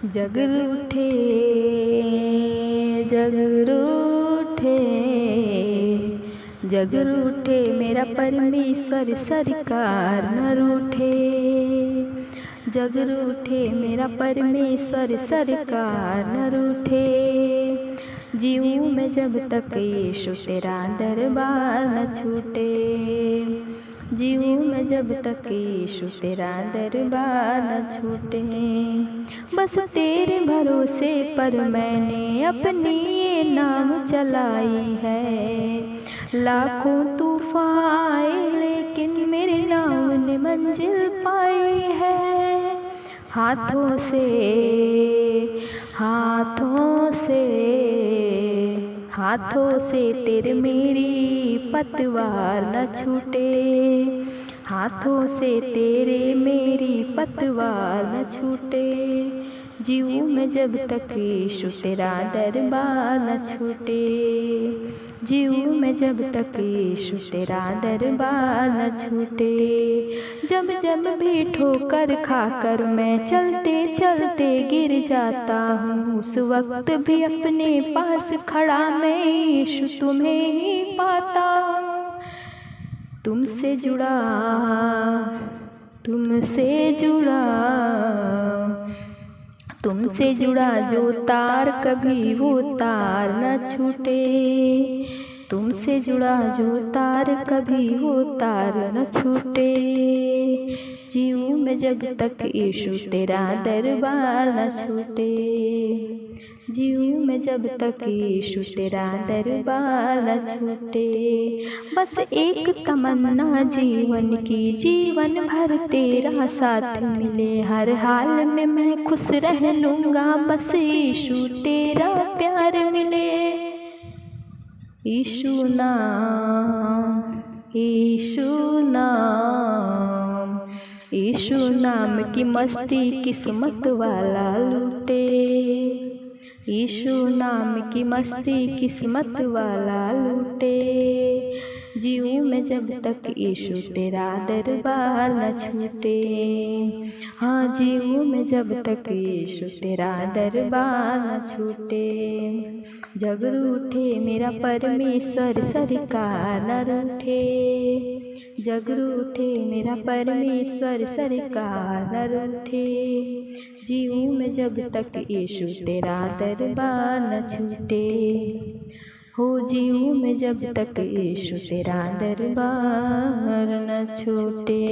जग रूठे जग रूठे जग रूठे मेरा परमेश्वर सरकार न रूठे। जग रूठे मेरा परमेश्वर सरकार न रूठे। जीऊँ मैं जब तक यीशु तेरा दरबार न छूटे। जीऊँ मैं जब तक यीशु तेरा दरबार न छूटे। बस तेरे भरोसे पर मैंने अपनी ये नाव चलाई है। लाखों तूफान आए लेकिन मेरे नाव ने मंजिल पाई है। हाथों से हाथों से हाथों से तेरे मेरी पतवार न छूटे। हाथों से तेरे मेरी पतवार न छूटे। जीऊँ मैं जब तक यीशु तेरा दरबार न छूटे। जीऊँ मैं जब तक यीशु तेरा दरबार न छूटे। जब जब भी ठोकर खाकर मैं चलते चलते गिर जाता हूँ, उस वक्त भी अपने पास खड़ा मैं यीशु तुम्हें ही पाता हूँ। तुमसे जुड़ा तुमसे जुड़ा तुमसे जुड़ा जो तार कभी वो तार न छूटे। तुमसे जुड़ा जो तार कभी वो तार न छूटे। जीऊँ मैं जब तक यीशु तेरा दरबार न छूटे। जीऊँ मैं जब तक यीशु तेरा दरबार न छूटे। बस एक तमन्ना जीवन की, जीवन भर तेरा साथ मिले। हर हाल में मैं खुश रह लूँगा, बस यीशु तेरा प्यार मिले। यीशु नाम यीशु नाम यीशु नाम की मस्ती किस्मत वाला लूटे। यीशु नाम की मस्ती किस्मत वाला लूटे। जीऊँ मैं जब तक यीशु तेरा दरबार न छूटे। हाँ, जीऊँ मैं जब तक यीशु तेरा दरबार न छूटे। जग रूठे मेरा परमेश्वर सरकार न रूठे। जग रूठे मेरा परमेश्वर सरकार न रूठे। जीऊँ मैं जब तक यीशु तेरा दरबार न छूटे। हो जीऊँ मैं जब तक यीशु तेरा दरबार न छूटे।